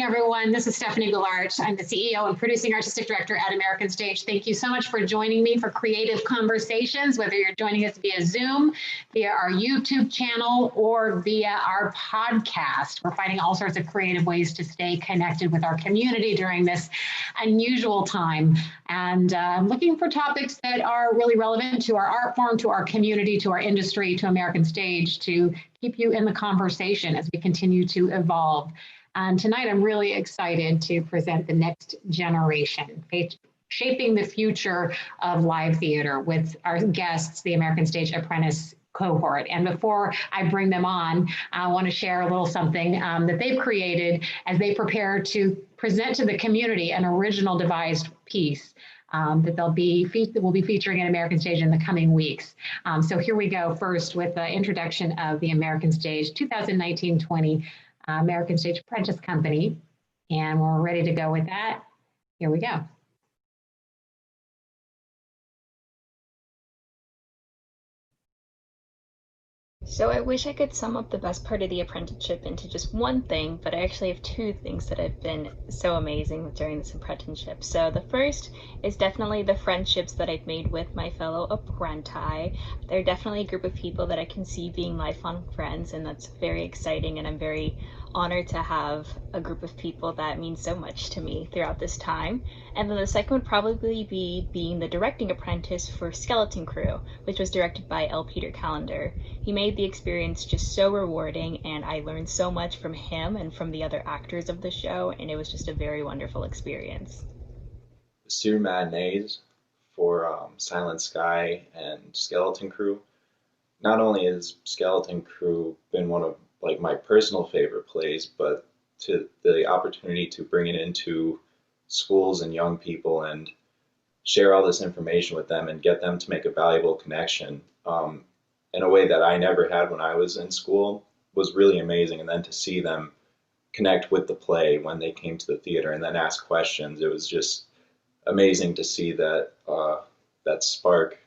Everyone, this is Stephanie Villard. I'm the CEO and producing artistic director at American Stage. Thank you so much for joining me for Creative Conversations, whether you're joining us via Zoom, via our YouTube channel, or via our podcast. We're finding all sorts of creative ways to stay connected with our community during this unusual time. And looking for topics that are really relevant to our art form, to our community, to our industry, to American Stage, to keep you in the conversation as we continue to evolve. And tonight, I'm really excited to present the next generation, shaping the future of live theater with our guests, the American Stage Apprentice cohort. And before I bring them on, I want to share a little something that they've created as they prepare to present to the community an original devised piece that will be featuring at American Stage in the coming weeks. So here we go first with the introduction of the American Stage 2019-20 American Stage Apprentice Company. And when we're ready to go with that, here we go. So I wish I could sum up the best part of the apprenticeship into just one thing, but I actually have two things that have been so amazing during this apprenticeship. So the first is definitely the friendships that I've made with my fellow apprenti. They're definitely a group of people that I can see being lifelong friends, and that's very exciting, and I'm very honored to have a group of people that mean so much to me throughout this time. And then the second would probably be being the directing apprentice for Skeleton Crew, which was directed by L. Peter Callender. He made the experience just so rewarding, and I learned so much from him and from the other actors of the show, and it was just a very wonderful experience. The Sewer Matinees for Silent Sky and Skeleton Crew. Not only has Skeleton Crew been one of my personal favorite plays, but to the opportunity to bring it into schools and young people and share all this information with them and get them to make a valuable connection in a way that I never had when I was in school was really amazing. And then to see them connect with the play when they came to the theater and then ask questions, it was just amazing to see that that spark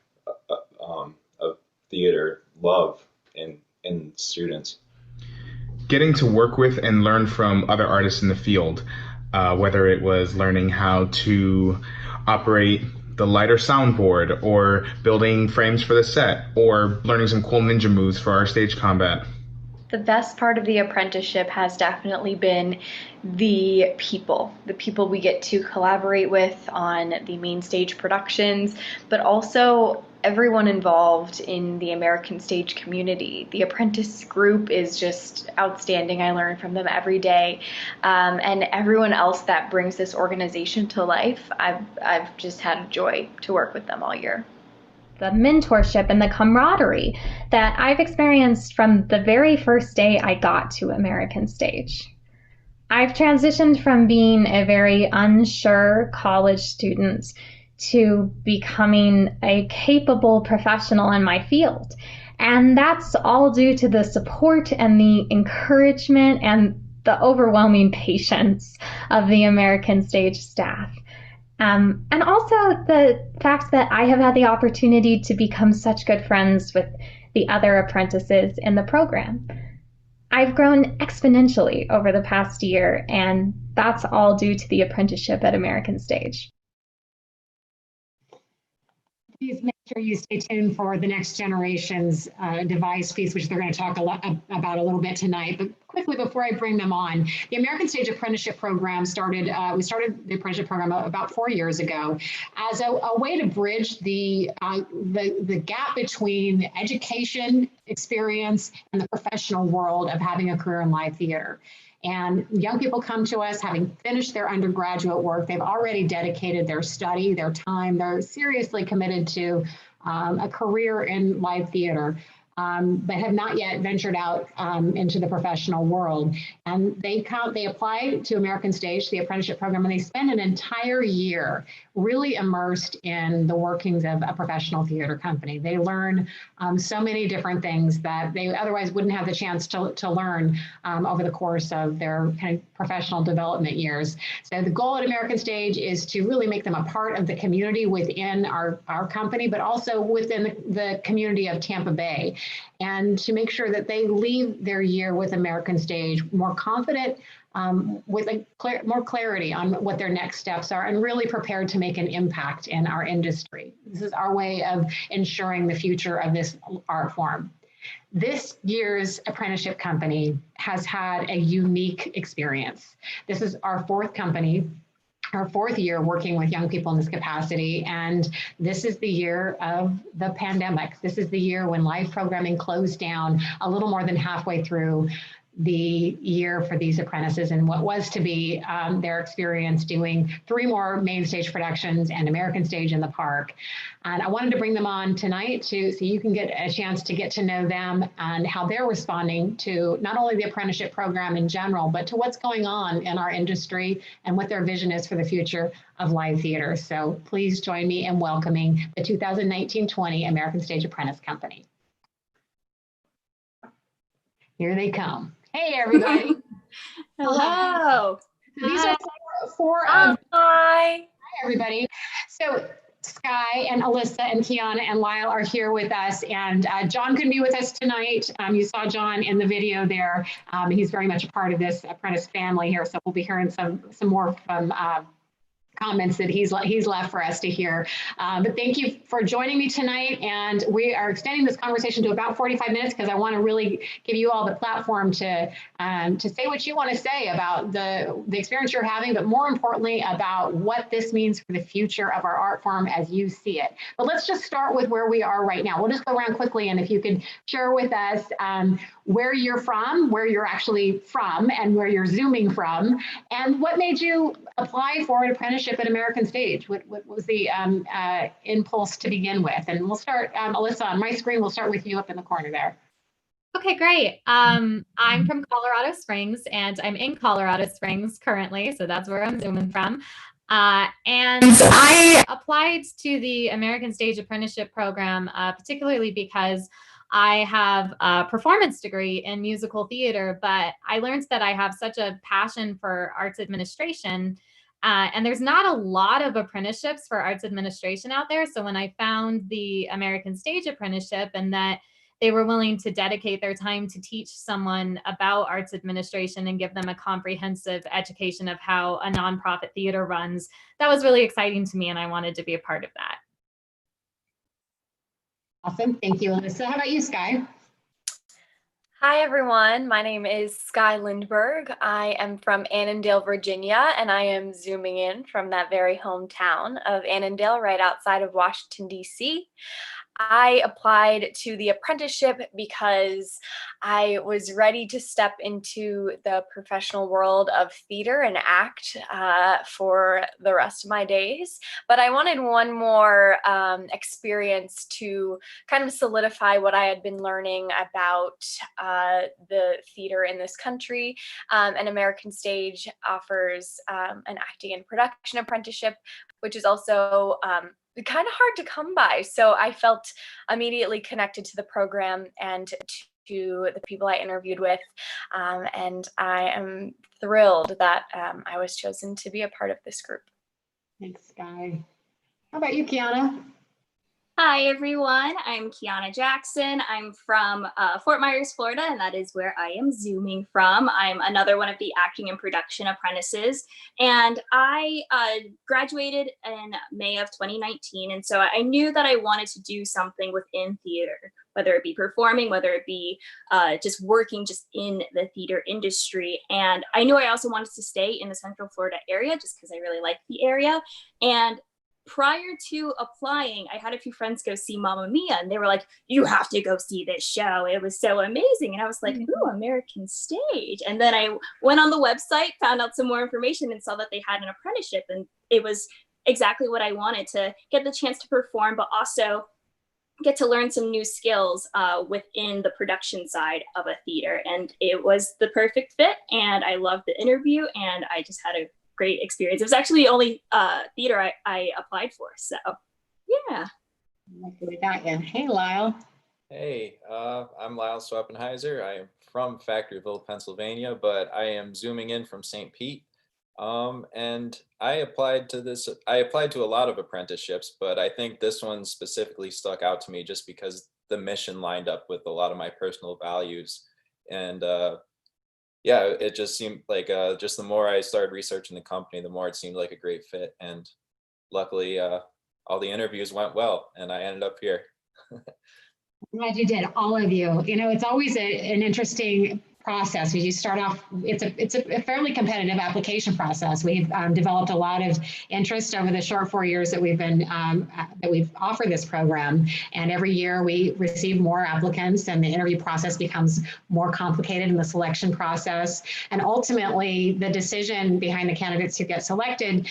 of theater love in students. getting to work with and learn from other artists in the field, whether it was learning how to operate the lighter soundboard, or building frames for the set, or learning some cool ninja moves for our stage combat. The best part of the apprenticeship has definitely been the people we get to collaborate with on the main stage productions, but also everyone involved in the American stage community. The Apprentice group is just outstanding. I learn from them every day. And everyone else that brings this organization to life, I've just had a joy to work with them all year. The mentorship and the camaraderie that I've experienced from the very first day I got to American Stage. I've transitioned from being a very unsure college student to becoming a capable professional in my field. And that's all due to the support and the encouragement and the overwhelming patience of the American Stage staff. And also the fact that I have had the opportunity to become such good friends with the other apprentices in the program. I've grown exponentially over the past year, and that's all due to the apprenticeship at American Stage. Please make sure you stay tuned for the next generation's device piece, which they're going to talk about a little bit tonight. But quickly, before I bring them on, the American Stage Apprenticeship Program started, we started the apprenticeship program about 4 years ago as a way to bridge the gap between education experience and the professional world of having a career in live theater. And young people come to us having finished their undergraduate work. They've already dedicated their study, their time. They're seriously committed to a career in live theater, but have not yet ventured out into the professional world. And they apply to American Stage, the apprenticeship program, and they spend an entire year really immersed in the workings of a professional theater company. They learn so many different things that they otherwise wouldn't have the chance to learn over the course of their kind of professional development years. So the goal at American Stage is to really make them a part of the community within our company, but also within the community of Tampa Bay, and to make sure that they leave their year with American Stage more confident, with more clarity on what their next steps are, and really prepared to make an impact in our industry. This is our way of ensuring the future of this art form. This year's apprenticeship company has had a unique experience. This is our fourth company, our fourth year working with young people in this capacity. And this is the year of the pandemic. This is the year when live programming closed down a little more than halfway through the year for these apprentices, and what was to be their experience doing 3 more main stage productions and American Stage in the Park. And I wanted to bring them on tonight so you can get a chance to get to know them and how they're responding to not only the apprenticeship program in general, but to what's going on in our industry and what their vision is for the future of live theater. So please join me in welcoming the 2019-20 American Stage Apprentice Company. Here they come. Hey, everybody. Hello. So these are four Hi, everybody. So Sky and Alyssa and Kiana and Lyle are here with us, and John couldn't be with us tonight. You saw John in the video there. He's very much a part of this apprentice family here, so we'll be hearing some more from comments that he's left for us to hear. But thank you for joining me tonight. And we are extending this conversation to about 45 minutes because I want to really give you all the platform to say what you want to say about the experience you're having, but more importantly about what this means for the future of our art form as you see it. But let's just start with where we are right now. We'll just go around quickly, and if you could share with us where you're from, where you're actually from, and where you're Zooming from, and what made you apply for an apprenticeship at American Stage. What was the impulse to begin with? And we'll start, Alyssa, on my screen, we'll start with you up in the corner there. Okay, great. I'm from Colorado Springs, and I'm in Colorado Springs currently, so that's where I'm Zooming from. And I applied to the American Stage Apprenticeship Program, particularly because I have a performance degree in musical theater, but I learned that I have such a passion for arts administration, and there's not a lot of apprenticeships for arts administration out there. So when I found the American Stage Apprenticeship and that they were willing to dedicate their time to teach someone about arts administration and give them a comprehensive education of how a nonprofit theater runs. That was really exciting to me, and I wanted to be a part of that. Awesome. Thank you, Alyssa. How about you, Sky? Hi, everyone. My name is Sky Lindberg. I am from Annandale, Virginia, and I am zooming in from that very hometown of Annandale, right outside of Washington, D.C. I applied to the apprenticeship because I was ready to step into the professional world of theater and act for the rest of my days. But I wanted one more experience to kind of solidify what I had been learning about the theater in this country. And American Stage offers an acting and production apprenticeship, which is also kind of hard to come by. So I felt immediately connected to the program and to the people I interviewed with. And I am thrilled that I was chosen to be a part of this group. Thanks, Sky. How about you, Kiana? Hi, everyone. I'm Kiana Jackson. I'm from Fort Myers, Florida, and that is where I am zooming from. I'm another one of the acting and production apprentices, and I graduated in May of 2019, and so I knew that I wanted to do something within theater, whether it be performing, whether it be just working just in the theater industry. And I knew I also wanted to stay in the Central Florida area just because I really like the area. And prior to applying, I had a few friends go see Mamma Mia, and they were like, "You have to go see this show. It was so amazing." And I was like, "Ooh, American Stage." And then I went on the website, found out some more information, and saw that they had an apprenticeship. And it was exactly what I wanted, to get the chance to perform, but also get to learn some new skills within the production side of a theater. And it was the perfect fit, and I loved the interview, and I just had a great experience. It was actually the only theater I applied for. So yeah. We got you. Hey, Lyle. Hey, I'm Lyle Swappenheiser. I am from Factoryville, Pennsylvania, but I am zooming in from St. Pete. And I applied to a lot of apprenticeships, but I think this one specifically stuck out to me just because the mission lined up with a lot of my personal values. And yeah, it just seemed like just the more I started researching the company, the more it seemed like a great fit. And luckily, all the interviews went well, and I ended up here. I'm glad you did, all of you. You know, it's always an interesting process. As you start off, it's a fairly competitive application process. We've developed a lot of interest over the short 4 years that we've offered this program, and every year we receive more applicants, and the interview process becomes more complicated in the selection process. And ultimately, the decision behind the candidates who get selected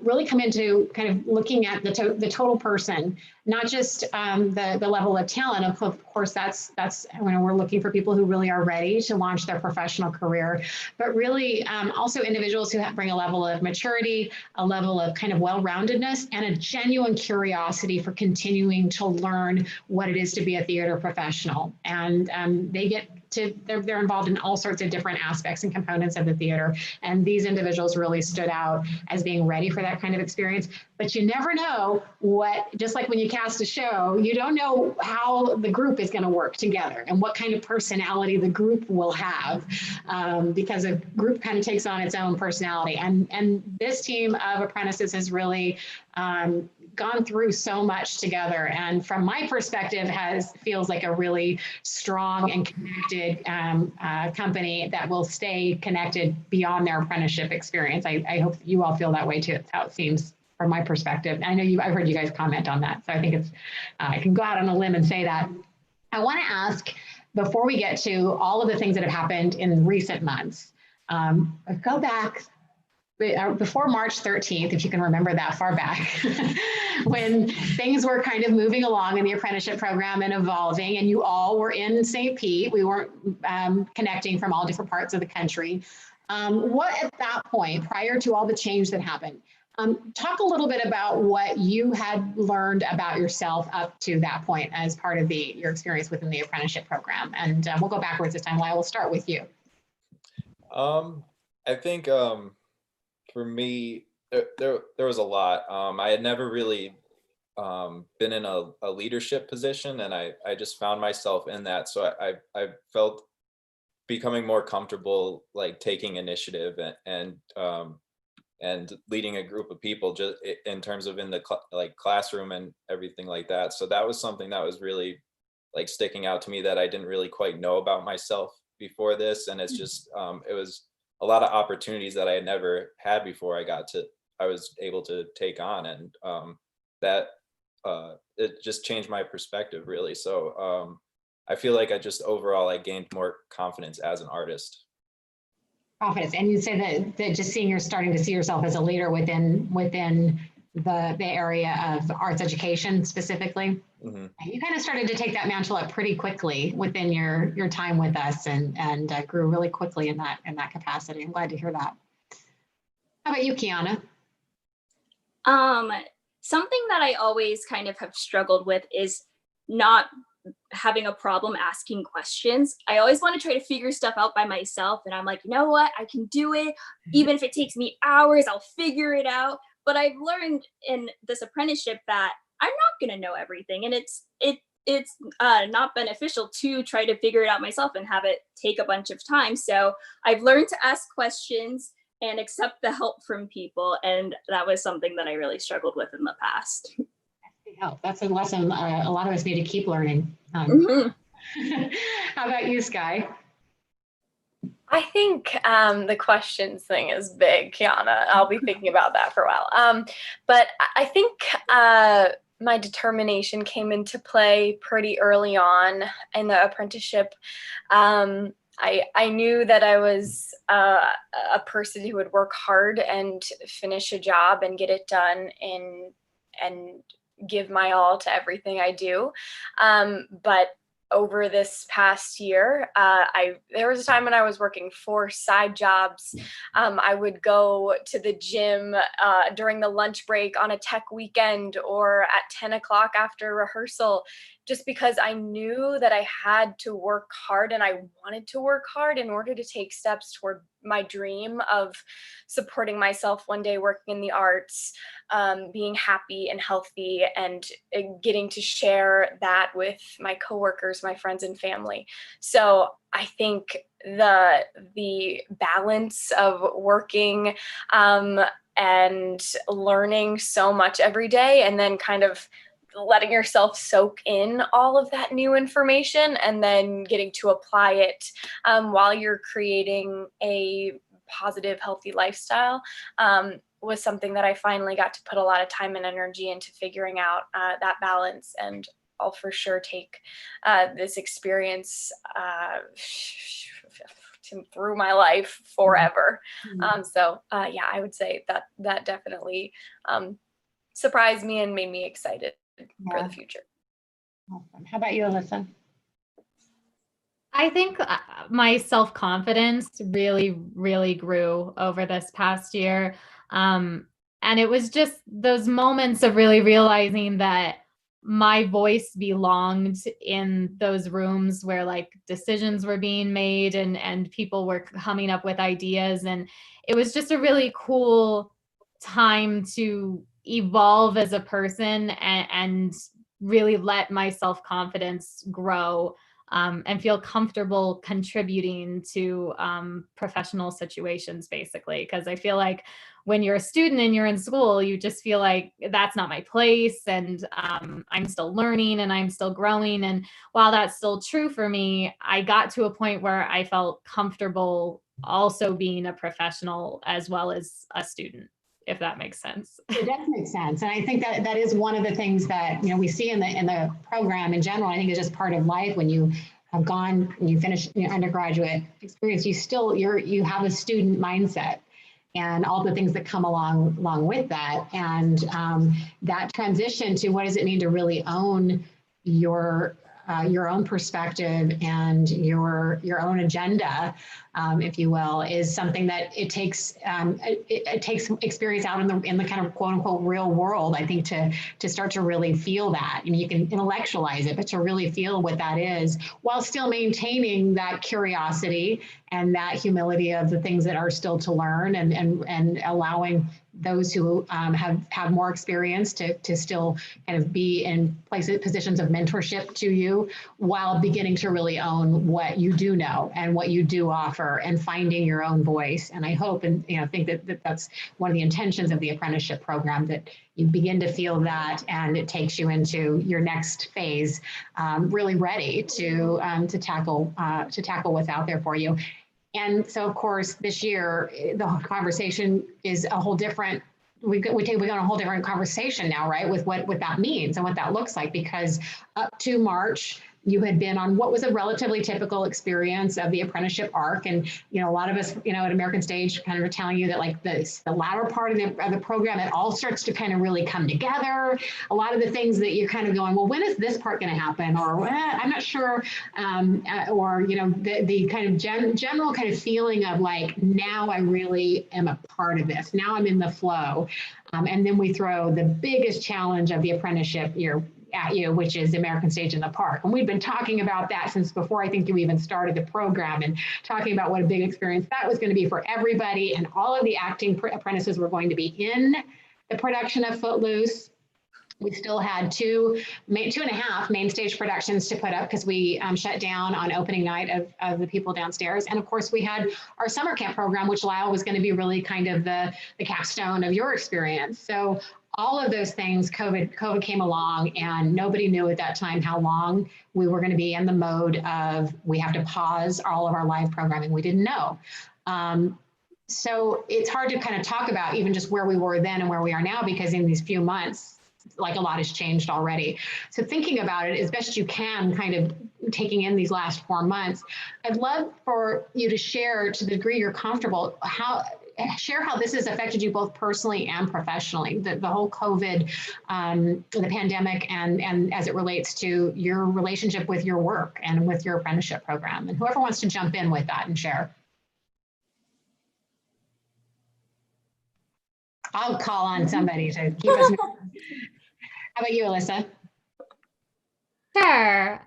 really come into kind of looking at the total person, not just the level of talent. Of course, that's when we're looking for people who really are ready to launch their professional career, but really also individuals who bring a level of maturity, a level of kind of well-roundedness, and a genuine curiosity for continuing to learn what it is to be a theater professional. And they're involved in all sorts of different aspects and components of the theater. And these individuals really stood out as being ready for that kind of experience. But you never know just like when you cast a show, you don't know how the group is going to work together and what kind of personality the group will have, because a group kind of takes on its own personality. And this team of apprentices has really gone through so much together, and from my perspective feels like a really strong and connected company that will stay connected beyond their apprenticeship experience. I hope you all feel that way too. That's how it seems from my perspective. I know I've heard you guys comment on that, so I think I can go out on a limb and say that. I want to ask, before we get to all of the things that have happened in recent months, go back before March 13th, if you can remember that far back, when things were kind of moving along in the apprenticeship program and evolving, and you all were in St. Pete. We weren't connecting from all different parts of the country. What at that point, prior to all the change that happened, talk a little bit about what you had learned about yourself up to that point as part of your experience within the apprenticeship program. And we'll go backwards this time. Lyle, we'll start with you. I think for me, there was a lot. I had never really been in a leadership position, and I just found myself in that. So I felt becoming more comfortable, like taking initiative and leading a group of people, just in terms of in the like classroom and everything like that. So that was something that was really like sticking out to me, that I didn't really quite know about myself before this. And it's just it was a lot of opportunities that I had never had before I was able to take on, and that it just changed my perspective, really. So I feel like I just overall I gained more confidence as an artist. Confidence, and you say that just you're starting to see yourself as a leader within the area of arts education specifically. Mm-hmm. You kind of started to take that mantle up pretty quickly within your time with us, and grew really quickly in that capacity. I'm glad to hear that. How about you, Kiana? Something that I always kind of have struggled with is not having a problem asking questions. I always want to try to figure stuff out by myself, and I'm like, you know what, I can do it. Even if it takes me hours, I'll figure it out. But I've learned in this apprenticeship that I'm not going to know everything, and it's not beneficial to try to figure it out myself and have it take a bunch of time. So I've learned to ask questions and accept the help from people, and that was something that I really struggled with in the past. That's a lesson a lot of us need to keep learning. Mm-hmm. How about you, Sky? I think the questions thing is big, Kiana. I'll be thinking about that for a while. But I think my determination came into play pretty early on in the apprenticeship. I knew that I was a person who would work hard and finish a job and get it done and give my all to everything I do. But over this past year, there was a time when I was working 4 side jobs. I would go to the gym during the lunch break on a tech weekend, or at 10 o'clock after rehearsal, just because I knew that I had to work hard, and I wanted to work hard in order to take steps toward my dream of supporting myself one day working in the arts, being happy and healthy, and getting to share that with my coworkers, my friends, and family. So I think the balance of working and learning so much every day, and then kind of letting yourself soak in all of that new information, and then getting to apply it while you're creating a positive, healthy lifestyle, was something that I finally got to put a lot of time and energy into figuring out that balance. And I'll for sure take this experience through my life forever. So yeah, I would say that definitely surprised me and made me excited for the future. Awesome. How about you, Alyssa? I think my self-confidence really, really grew over this past year. And it was just those moments of really realizing that my voice belonged in those rooms where like decisions were being made, and people were coming up with ideas. And it was just a really cool time to evolve as a person, and really let my self-confidence grow, and feel comfortable contributing to professional situations, basically. Because I feel like when you're a student and you're in school, you just feel like that's not my place, and I'm still learning and I'm still growing. And while that's still true for me, I got to a point where I felt comfortable also being a professional as well as a student, if that makes sense. It does make sense. And I think that is one of the things that, we see in the program in general. I think it's just part of life. When you have gone and you finish your undergraduate experience, you have a student mindset and all the things that come along with that. And that transition to what does it mean to really own your own perspective and your own agenda if you will, is something that it takes experience out in the kind of quote unquote real world, I think, to start to really feel that. I mean, you can intellectualize it, but to really feel what that is while still maintaining that curiosity and that humility of the things that are still to learn, and allowing those who have more experience to still kind of be in positions of mentorship to you, while beginning to really own what you do know and what you do offer, and finding your own voice. And I hope and think that that's one of the intentions of the apprenticeship program, that you begin to feel that, and it takes you into your next phase, really ready to tackle what's out there for you. And so, of course, this year, the conversation is a whole different, we got a whole different conversation now, right? With what that means and what that looks like, because up to March, you had been on what was a relatively typical experience of the apprenticeship arc. And, a lot of us, at American Stage kind of are telling you that like the latter part of the program, it all starts to kind of really come together. A lot of the things that you're kind of going, well, when is this part going to happen? Or I'm not sure. Or, the kind of general kind of feeling of like, now I really am a part of this. Now I'm in the flow. And then we throw the biggest challenge of the apprenticeship year at you, which is American Stage in the Park. And we've been talking about that since before I think you even started the program, and talking about what a big experience that was going to be for everybody. And all of the acting apprentices were going to be in the production of Footloose. We still had two and a half main stage productions to put up, because we shut down on opening night of The People Downstairs. And of course, we had our summer camp program, which Lyle was going to be really kind of the capstone of your experience. So all of those things, COVID came along, and nobody knew at that time how long we were going to be in the mode of, we have to pause all of our live programming. We didn't know. So it's hard to kind of talk about even just where we were then and where we are now, because in these few months, like a lot has changed already. So thinking about it as best you can, kind of taking in these last 4 months, I'd love for you to share, to the degree you're comfortable, share how this has affected you both personally and professionally, the whole COVID, the pandemic, and as it relates to your relationship with your work and with your apprenticeship program. And whoever wants to jump in with that and share. I'll call on somebody to keep us. How about you, Alyssa? Sure.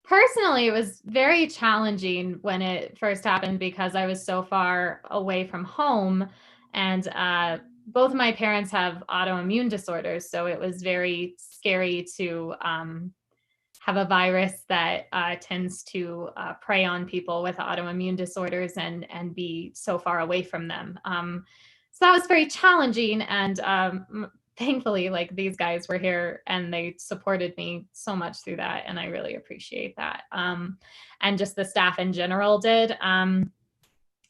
Personally, it was very challenging when it first happened, because I was so far away from home, and both of my parents have autoimmune disorders. So it was very scary to have a virus that tends to prey on people with autoimmune disorders and be so far away from them. So that was very challenging. And thankfully, like, these guys were here and they supported me so much through that. And I really appreciate that. And just the staff in general did. And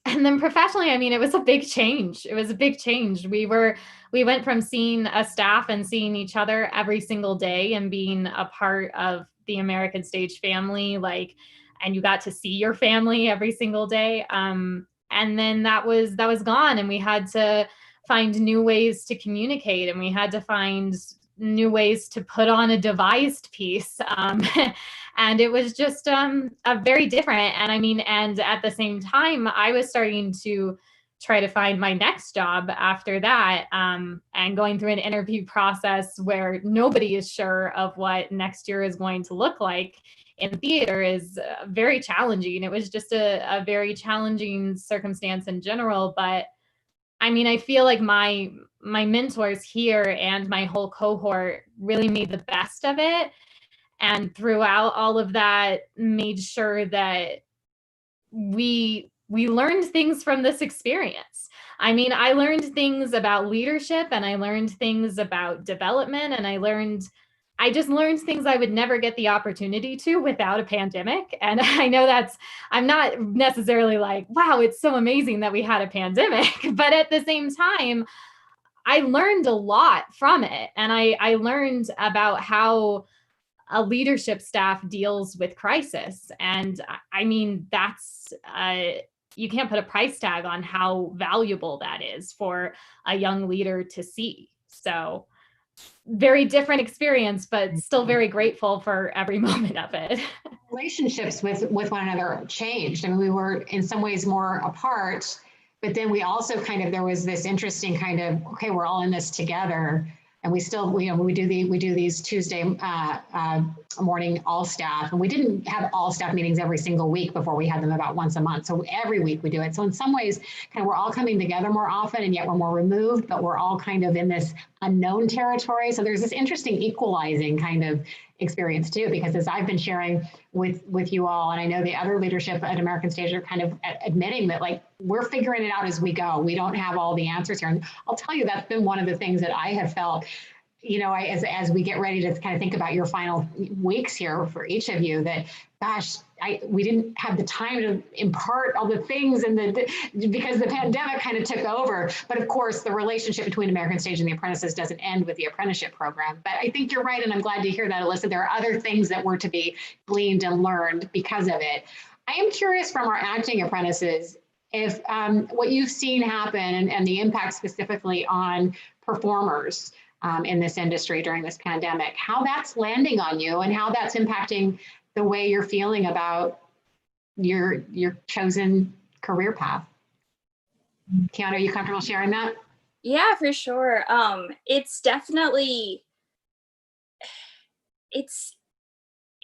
then professionally, I mean, it was a big change. It was a big change. We went from seeing a staff and seeing each other every single day and being a part of the American Stage family, and you got to see your family every single day. And then that was gone, and we had to find new ways to communicate, and we had to find new ways to put on a devised piece. And it was just a very different. And I mean, and at the same time, I was starting to try to find my next job after that, and going through an interview process where nobody is sure of what next year is going to look like in theater is very challenging. It was just a very challenging circumstance in general. But I mean, I feel like my mentors here and my whole cohort really made the best of it. And throughout all of that, made sure that we learned things from this experience. I mean, I learned things about leadership, and I learned things about development, and I just learned things I would never get the opportunity to without a pandemic. And I know I'm not necessarily like, wow, it's so amazing that we had a pandemic, but at the same time, I learned a lot from it. And I learned about how a leadership staff deals with crisis. And I mean, that's, you can't put a price tag on how valuable that is for a young leader to see. So very different experience, but still very grateful for every moment of it. Relationships with one another changed. I mean, we were in some ways more apart, but then we also there was this interesting okay, we're all in this together. And we still, we do these Tuesday morning all staff, and we didn't have all staff meetings every single week before. We had them about once a month. So every week we do it. So in some ways, we're all coming together more often, and yet we're more removed, but we're all in this unknown territory. So there's this interesting equalizing experience too, because as I've been sharing with you all, and I know the other leadership at American Stage are admitting that we're figuring it out as we go. We don't have all the answers here. And I'll tell you, that's been one of the things that I have felt, as we get ready to think about your final weeks here for each of you, that gosh, we didn't have the time to impart all the things because the pandemic took over. But of course, the relationship between American Stage and the Apprentices doesn't end with the apprenticeship program. But I think you're right, and I'm glad to hear that, Alyssa. There are other things that were to be gleaned and learned because of it. I am curious from our acting apprentices if what you've seen happen and the impact specifically on performers in this industry during this pandemic, how that's landing on you and how that's impacting the way you're feeling about your chosen career path. Kiana, are you comfortable sharing that? Yeah, for sure. It's definitely, it's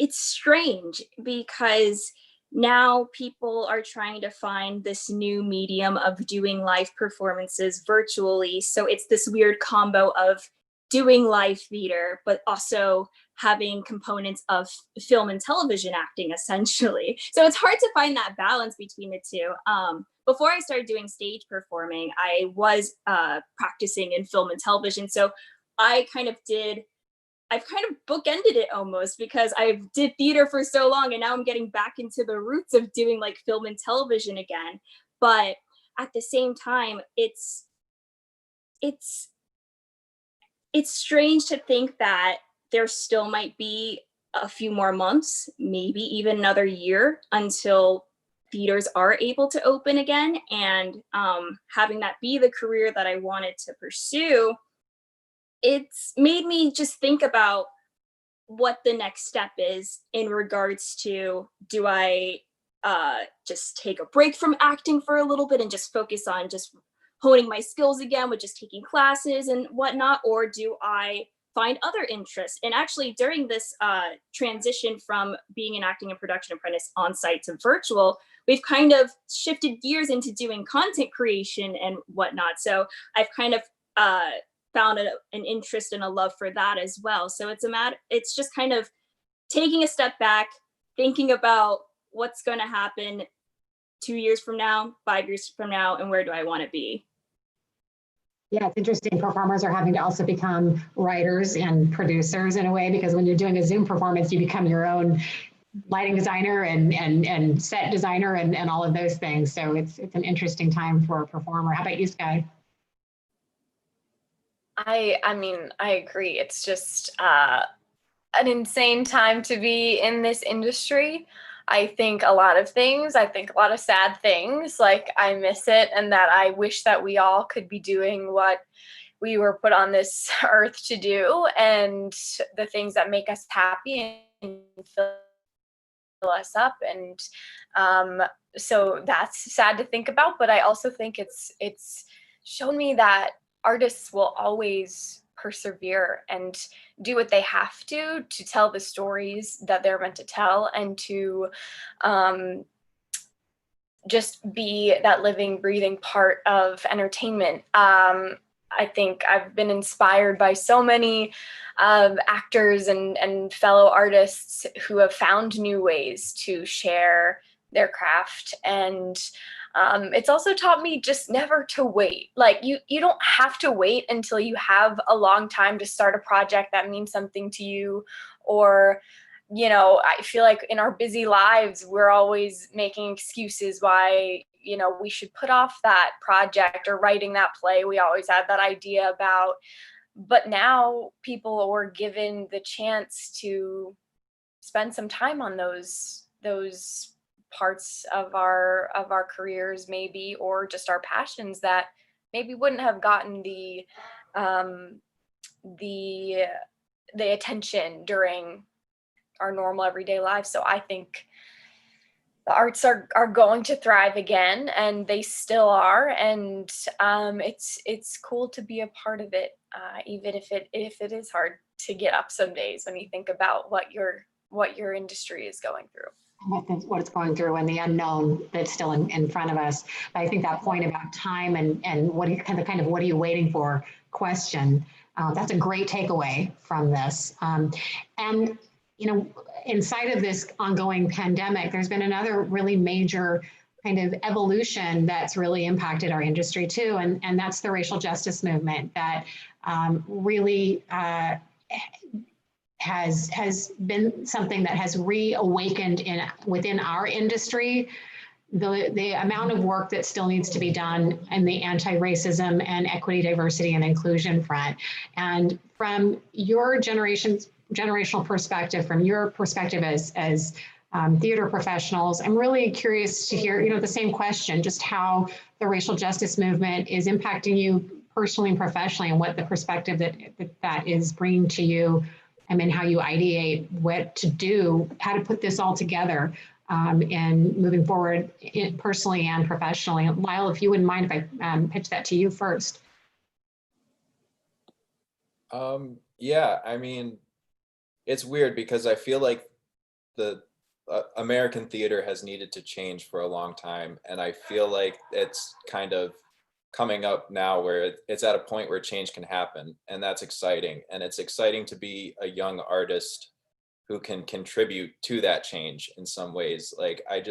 strange because now people are trying to find this new medium of doing live performances virtually. So it's this weird combo of doing live theater, but also having components of film and television acting, essentially. So it's hard to find that balance between the two. Before I started doing stage performing, I was practicing in film and television. So I've kind of bookended it almost, because I did theater for so long, and now I'm getting back into the roots of doing film and television again. But at the same time, it's strange to think that there still might be a few more months, maybe even another year, until theaters are able to open again. And having that be the career that I wanted to pursue, it's made me just think about what the next step is in regards to, do I just take a break from acting for a little bit and just focus on just honing my skills again with just taking classes and whatnot, or do I find other interests? And actually, during this transition from being an acting and production apprentice on site to virtual, we've kind of shifted gears into doing content creation and whatnot. So I've kind of found an interest and a love for that as well. So it's just kind of taking a step back, thinking about what's going to happen 2 years from now, 5 years from now, and where do I want to be? Yeah, it's interesting. Performers are having to also become writers and producers in a way, because when you're doing a Zoom performance, you become your own lighting designer and set designer and all of those things. So it's an interesting time for a performer. How about you, Sky? I mean, I agree. It's just an insane time to be in this industry. I think a lot of things. I think a lot of sad things, like I miss it, and that I wish that we all could be doing what we were put on this earth to do, and the things that make us happy and fill us up. And so that's sad to think about, but I also think it's shown me that artists will always persevere and do what they have to tell the stories that they're meant to tell, and to just be that living, breathing part of entertainment. I think I've been inspired by so many actors and fellow artists who have found new ways to share their craft. And it's also taught me just never to wait. Like you don't have to wait until you have a long time to start a project that means something to you. Or, you know, I feel like in our busy lives, we're always making excuses why, you know, we should put off that project or writing that play we always had that idea about. But now people were given the chance to spend some time on those parts of our careers, maybe, or just our passions that maybe wouldn't have gotten the the attention during our normal everyday lives. So I think the arts are going to thrive again, and they still are. And it's cool to be a part of it, even if it is hard to get up some days when you think about what your industry is going through. What it's going through and the unknown that's still in front of us. But I think that point about time and what are you, kind of what are you waiting for question, that's a great takeaway from this. And you know, inside of this ongoing pandemic, there's been another really major kind of evolution that's really impacted our industry too, and that's the racial justice movement that really has been something that has reawakened within our industry. The amount of work that still needs to be done in the anti-racism and equity, diversity, and inclusion front. And from your generational perspective, from your perspective as theater professionals, I'm really curious to hear, you know, the same question, just how the racial justice movement is impacting you personally and professionally, and what the perspective that is bringing to you. I mean, how you ideate what to do, how to put this all together, and moving forward personally and professionally. Lyle, if you wouldn't mind if I pitch that to you first. Yeah, I mean, it's weird because I feel like the American theater has needed to change for a long time, and I feel like it's kind of coming up now where it's at a point where change can happen, and that's exciting. And it's exciting to be a young artist who can contribute to that change in some ways. Like I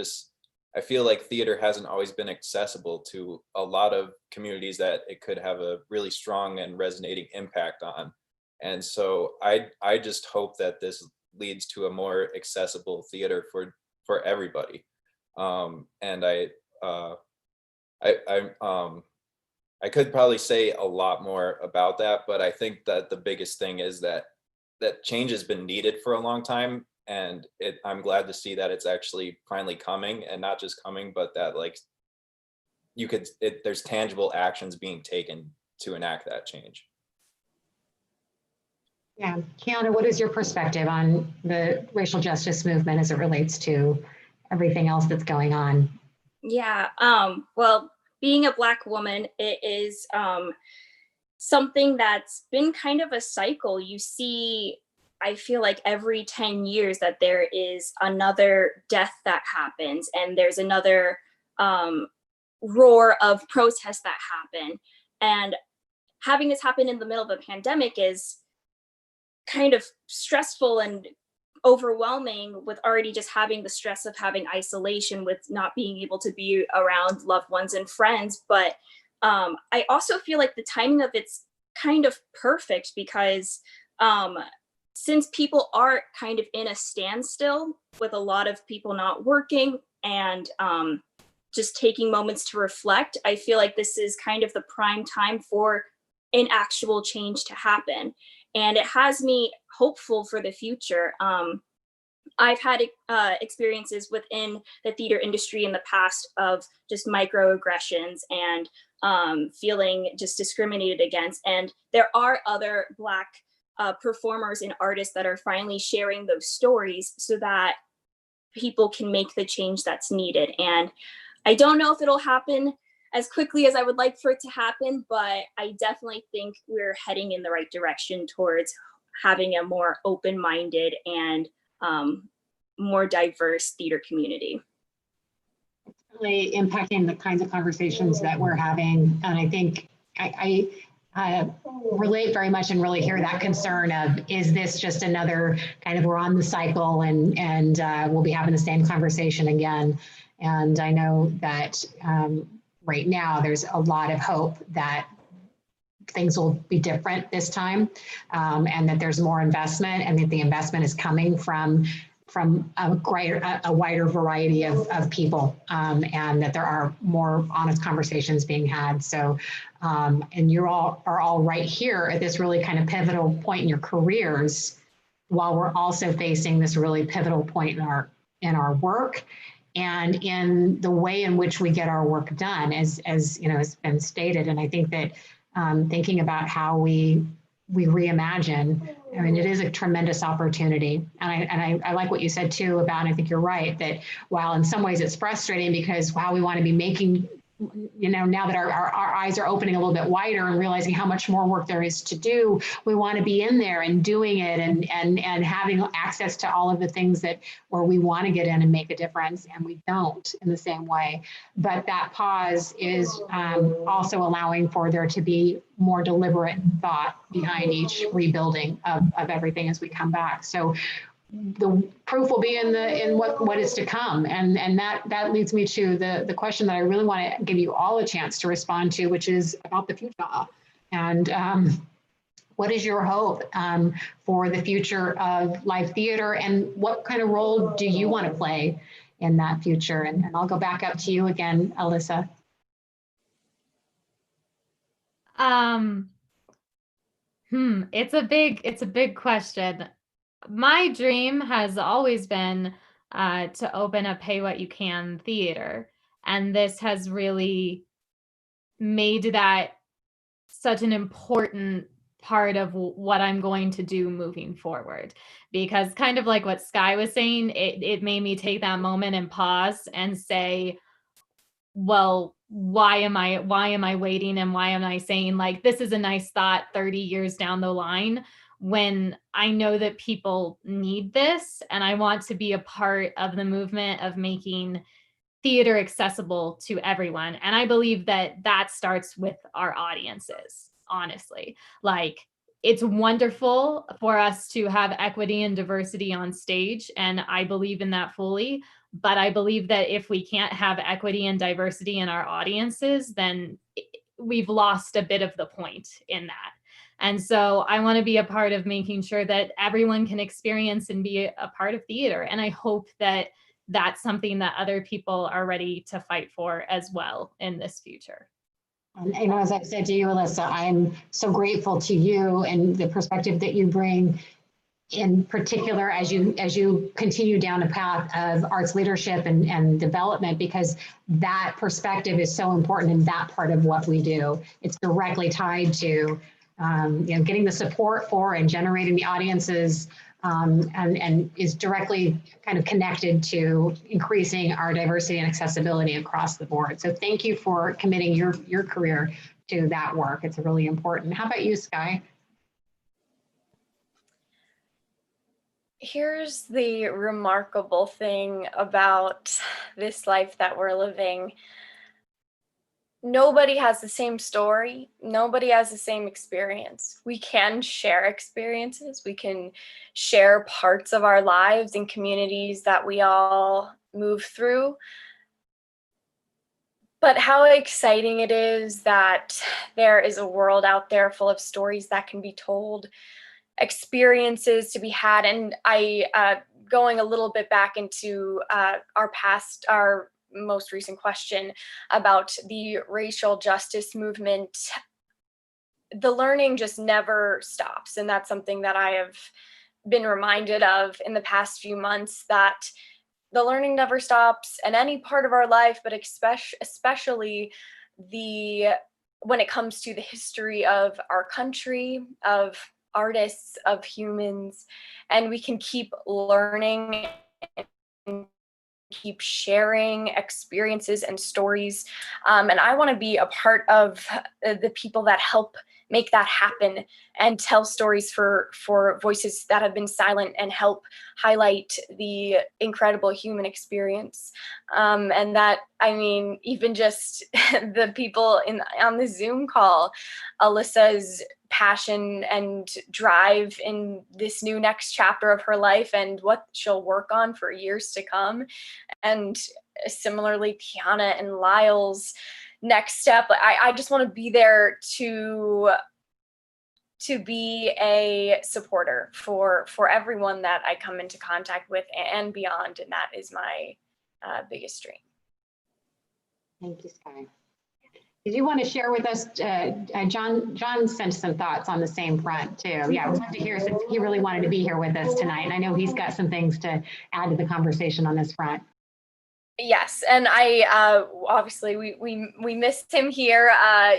feel like theater hasn't always been accessible to a lot of communities that it could have a really strong and resonating impact on. And so I just hope that this leads to a more accessible theater for everybody. And I could probably say a lot more about that, but I think that the biggest thing is that change has been needed for a long time, and I'm glad to see that it's actually finally coming, and not just coming, but that like there's tangible actions being taken to enact that change. Yeah, Kiana, what is your perspective on the racial justice movement as it relates to everything else that's going on? Yeah, well, being a Black woman, it is something that's been kind of a cycle. You see, I feel like every 10 years that there is another death that happens, and there's another roar of protests that happen. And having this happen in the middle of a pandemic is kind of stressful and overwhelming, with already just having the stress of having isolation, with not being able to be around loved ones and friends. But I also feel like the timing of it's kind of perfect, because since people are kind of in a standstill, with a lot of people not working and just taking moments to reflect, I feel like this is kind of the prime time for an actual change to happen. And it has me hopeful for the future. I've had experiences within the theater industry in the past of just microaggressions and feeling just discriminated against. And there are other Black performers and artists that are finally sharing those stories so that people can make the change that's needed. And I don't know if it'll happen as quickly as I would like for it to happen, but I definitely think we're heading in the right direction towards having a more open-minded and more diverse theater community. It's really impacting the kinds of conversations that we're having. And I think I relate very much and really hear that concern of, is this just another kind of, we're on the cycle and we'll be having the same conversation again. And I know that right now there's a lot of hope that things will be different this time, and that there's more investment, and that the investment is coming from a wider variety of people, and that there are more honest conversations being had. So, and you are all right here at this really kind of pivotal point in your careers, while we're also facing this really pivotal point in our work, and in the way in which we get our work done, as you know, has been stated. And I think that thinking about how we we reimagine. I mean, it is a tremendous opportunity. And I like what you said too about, and I think you're right, that while in some ways it's frustrating because, wow, we want to be making, now that our eyes are opening a little bit wider and realizing how much more work there is to do, we want to be in there and doing it and having access to all of the things that where we want to get in and make a difference, and we don't in the same way. But that pause is also allowing for there to be more deliberate thought behind each rebuilding of everything as we come back. So the proof will be in what is to come, and that leads me to the question that I really want to give you all a chance to respond to, which is about the future. And what is your hope for the future of live theater, and what kind of role do you want to play in that future? And I'll go back up to you again, Alyssa. It's a big question. My dream has always been to open a pay what you can theater. And this has really made that such an important part of what I'm going to do moving forward. Because kind of like what Sky was saying, it made me take that moment and pause and say, well, why am I waiting, and why am I saying like this is a nice thought 30 years down the line, when I know that people need this, and I want to be a part of the movement of making theater accessible to everyone. And I believe that starts with our audiences, honestly. Like, it's wonderful for us to have equity and diversity on stage, and I believe in that fully. But I believe that if we can't have equity and diversity in our audiences, then we've lost a bit of the point in that. And so I want to be a part of making sure that everyone can experience and be a part of theater. And I hope that that's something that other people are ready to fight for as well in this future. And as I've said to you, Alyssa, I'm so grateful to you and the perspective that you bring, in particular as you continue down a path of arts leadership and development, because that perspective is so important in that part of what we do. It's directly tied to getting the support for and generating the audiences, and is directly kind of connected to increasing our diversity and accessibility across the board. So thank you for committing your career to that work. It's really important. How about you, Sky? Here's the remarkable thing about this life that we're living. Nobody has the same story. Nobody has the same experience. We can share experiences. We can share parts of our lives and communities that we all move through. But how exciting it is that there is a world out there full of stories that can be told, experiences to be had. And going a little bit back into our most recent question about the racial justice movement, the learning just never stops. And that's something that I have been reminded of in the past few months, that the learning never stops in any part of our life, but especially when it comes to the history of our country, of artists, of humans. And we can keep learning and keep sharing experiences and stories. And I want to be a part of the people that help make that happen and tell stories for voices that have been silent, and help highlight the incredible human experience. And that, I mean, even just the people on the Zoom call, Alyssa's passion and drive in this new next chapter of her life and what she'll work on for years to come. And similarly, Kiana and Lyle's next step. I just want to be there to be a supporter for everyone that I come into contact with and beyond. And that is my biggest dream. Thank you, Sky. Did you want to share with us, John sent some thoughts on the same front too. Yeah, I would love to hear, since he really wanted to be here with us tonight. And I know he's got some things to add to the conversation on this front. Yes, and I obviously we missed him here.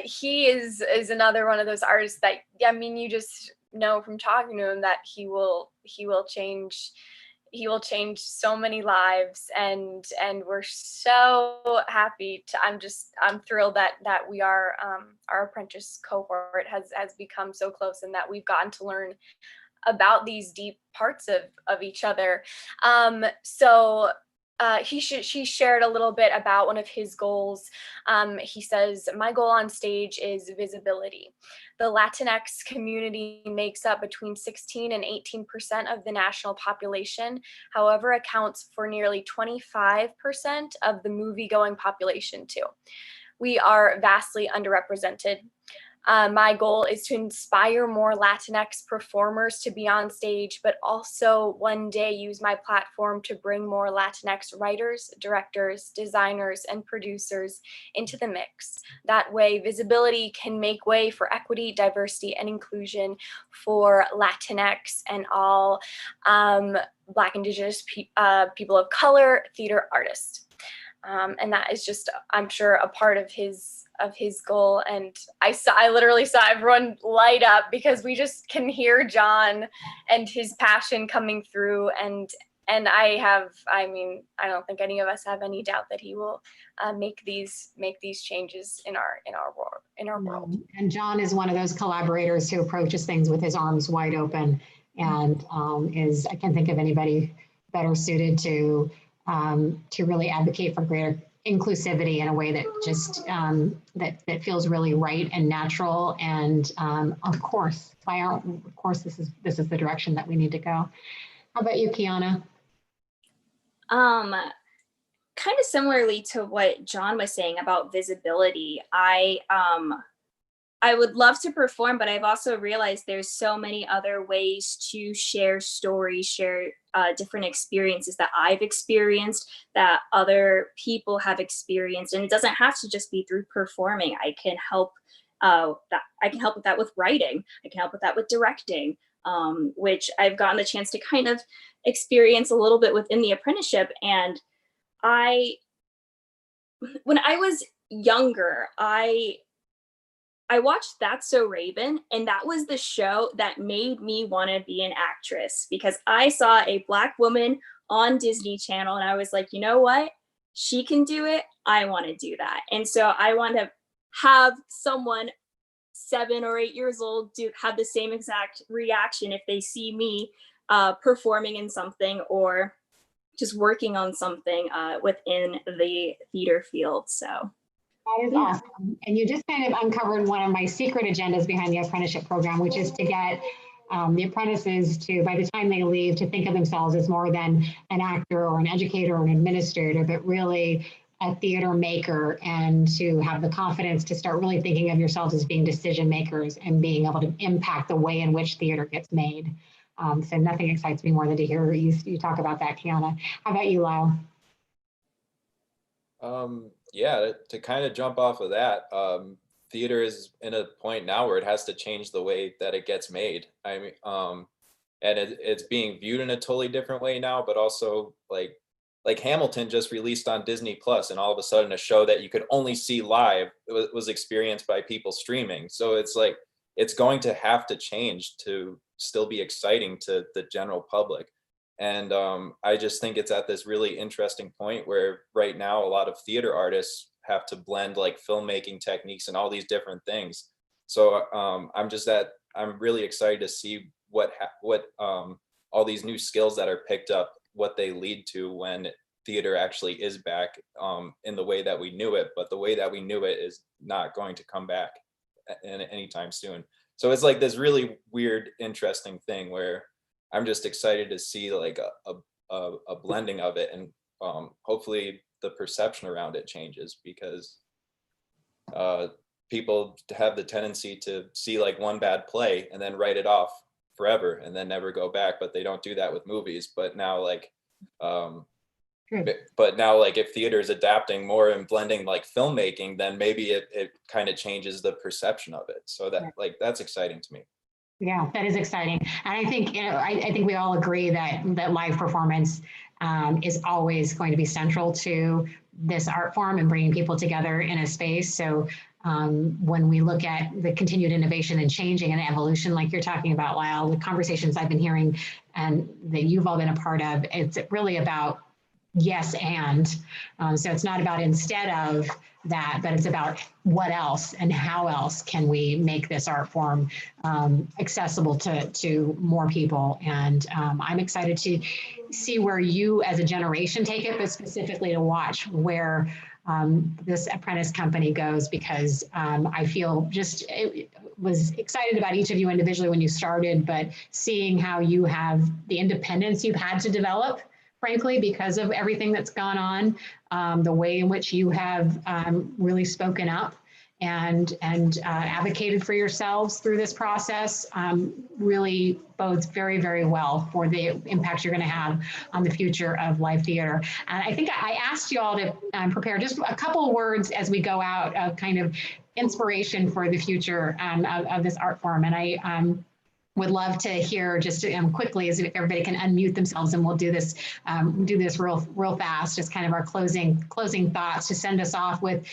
He is another one of those artists that, I mean, you just know from talking to him that he will change so many lives, and we're so happy to, I'm thrilled that we are, our apprentice cohort has become so close, and that we've gotten to learn about these deep parts of each other. She shared a little bit about one of his goals. He says, "My goal on stage is visibility. The Latinx community makes up between 16 and 18% of the national population, however, accounts for nearly 25% of the movie-going population too. We are vastly underrepresented. My goal is to inspire more Latinx performers to be on stage, but also one day use my platform to bring more Latinx writers, directors, designers, and producers into the mix. That way, visibility can make way for equity, diversity, and inclusion for Latinx and all Black, Indigenous people of color theater artists." And that is just, I'm sure, a part of his goal. And I literally saw everyone light up, because we just can hear John and his passion coming through. And I don't think any of us have any doubt that he will make these changes in our world. And John is one of those collaborators who approaches things with his arms wide open, and I can't think of anybody better suited to really advocate for greater inclusivity in a way that just that feels really right and natural. And of course, this is the direction that we need to go. How about you, Kiana? Kind of similarly to what John was saying about visibility, I would love to perform, but I've also realized there's so many other ways to share stories, share different experiences that I've experienced, that other people have experienced. And it doesn't have to just be through performing. I can help with that with writing. I can help with that with directing, which I've gotten the chance to kind of experience a little bit within the apprenticeship. And when I was younger, I watched That's So Raven, and that was the show that made me want to be an actress, because I saw a Black woman on Disney Channel and I was like, you know what? She can do it. I want to do that. And so I want to have someone 7 or 8 years old have the same exact reaction if they see me performing in something or just working on something within the theater field. So. That is awesome. And you just kind of uncovered one of my secret agendas behind the apprenticeship program, which is to get the apprentices to, by the time they leave, to think of themselves as more than an actor or an educator or an administrator, but really a theater maker, and to have the confidence to start really thinking of yourselves as being decision makers and being able to impact the way in which theater gets made. So nothing excites me more than to hear you talk about that, Kiana. How about you, Lyle? Yeah, to kind of jump off of that, theater is in a point now where it has to change the way that it gets made. I mean, and it's being viewed in a totally different way now, but also like Hamilton just released on Disney Plus, and all of a sudden a show that you could only see live was experienced by people streaming. So it's like, it's going to have to change to still be exciting to the general public. And I just think it's at this really interesting point where right now a lot of theater artists have to blend like filmmaking techniques and all these different things. So I'm really excited to see what all these new skills that are picked up, what they lead to when theater actually is back in the way that we knew it. But the way that we knew it is not going to come back anytime soon. So it's like this really weird, interesting thing where I'm just excited to see like a blending of it, and hopefully the perception around it changes, because people have the tendency to see like one bad play and then write it off forever and then never go back. But they don't do that with movies. But now if theater is adapting more and blending like filmmaking, then maybe it kind of changes the perception of it. So that that's exciting to me. Yeah, that is exciting. And I think, I think we all agree that live performance is always going to be central to this art form and bringing people together in a space. So when we look at the continued innovation and changing and evolution, like you're talking about, Lyle, the conversations I've been hearing and that you've all been a part of, it's really about yes and. So it's not about instead of that, but it's about what else and how else can we make this art form accessible to more people. And I'm excited to see where you as a generation take it, but specifically to watch where this Apprentice company goes, because I feel was excited about each of you individually when you started, but seeing how you have the independence you've had to develop, frankly, because of everything that's gone on, the way in which you have really spoken up and advocated for yourselves through this process really bodes very, very well for the impact you're going to have on the future of live theater. And I think I asked you all to prepare just a couple of words as we go out of kind of inspiration for the future of this art form. And I would love to hear just quickly, as if everybody can unmute themselves, and we'll do this real fast, just kind of our closing thoughts to send us off with,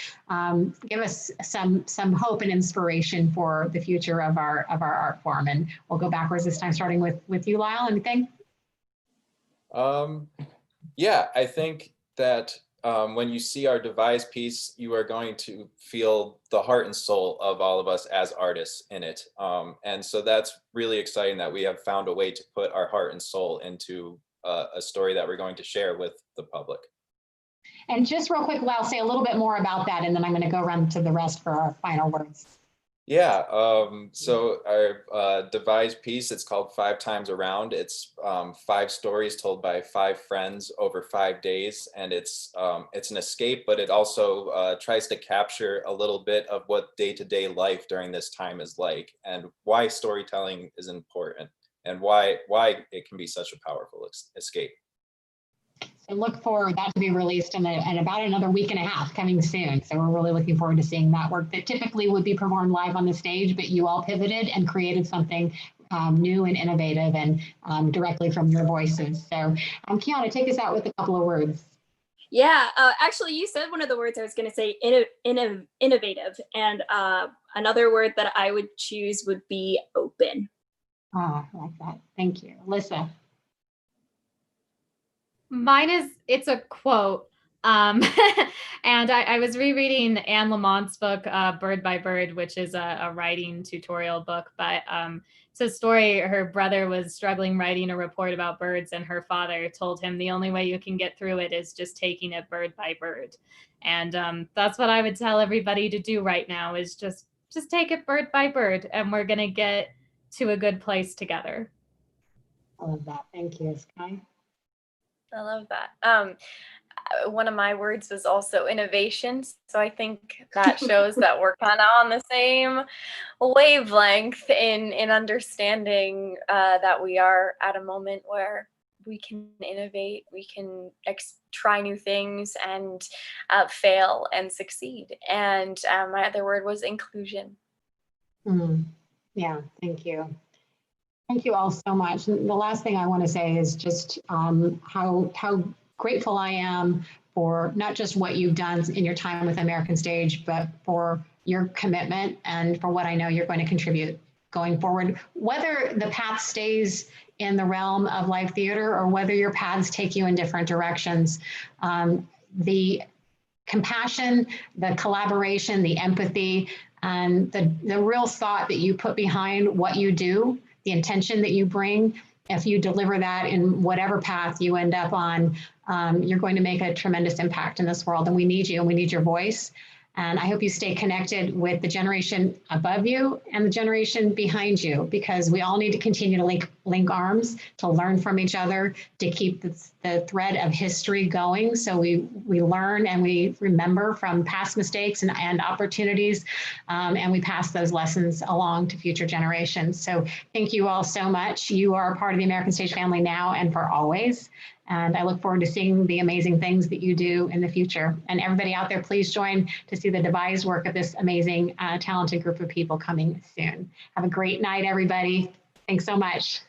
give us some hope and inspiration for the future of our art form. And we'll go backwards this time, starting with you, Lyle. Anything? Yeah, I think that when you see our devised piece, you are going to feel the heart and soul of all of us as artists in it. And so that's really exciting that we have found a way to put our heart and soul into a story that we're going to share with the public. And just real quick, Lyle, say a little bit more about that, and then I'm going to go run to the rest for our final words. Yeah, so our devised piece, it's called 5 Times Around. It's 5 stories told by 5 friends over 5 days, and it's an escape, but it also tries to capture a little bit of what day-to-day life during this time is like, and why storytelling is important, and why it can be such a powerful escape. So look for that to be released in about another week and a half, coming soon. So we're really looking forward to seeing that work that typically would be performed live on the stage, but you all pivoted and created something new and innovative and directly from your voices. So Kiana, take us out with a couple of words. Yeah, actually, you said one of the words I was going to say, innovative. And another word that I would choose would be open. Oh, I like that. Thank you. Alyssa. Mine is, it's a quote. And I was rereading Anne Lamont's book, Bird by Bird, which is a writing tutorial book. But it's a story. Her brother was struggling writing a report about birds, and her father told him the only way you can get through it is just taking it bird by bird. And that's what I would tell everybody to do right now, is just take it bird by bird, and we're going to get to a good place together. I love that. Thank you, Sky. I love that. One of my words was also innovation. So I think that shows that we're kind of on the same wavelength in understanding that we are at a moment where we can innovate, we can try new things and fail and succeed. And my other word was inclusion. Yeah, thank you. Thank you all so much. And the last thing I want to say is just how grateful I am for not just what you've done in your time with American Stage, but for your commitment and for what I know you're going to contribute going forward, whether the path stays in the realm of live theater or whether your paths take you in different directions. The compassion, the collaboration, the empathy, and the real thought that you put behind what you do, the intention that you bring, if you deliver that in whatever path you end up on, you're going to make a tremendous impact in this world. And we need you, and we need your voice. And I hope you stay connected with the generation above you and the generation behind you, because we all need to continue to link arms, to learn from each other, to keep the thread of history going. So we learn and we remember from past mistakes and opportunities, and we pass those lessons along to future generations. So thank you all so much. You are a part of the American Stage family now and for always. And I look forward to seeing the amazing things that you do in the future. And everybody out there, please join to see the devised work of this amazing, talented group of people coming soon. Have a great night, everybody. Thanks so much.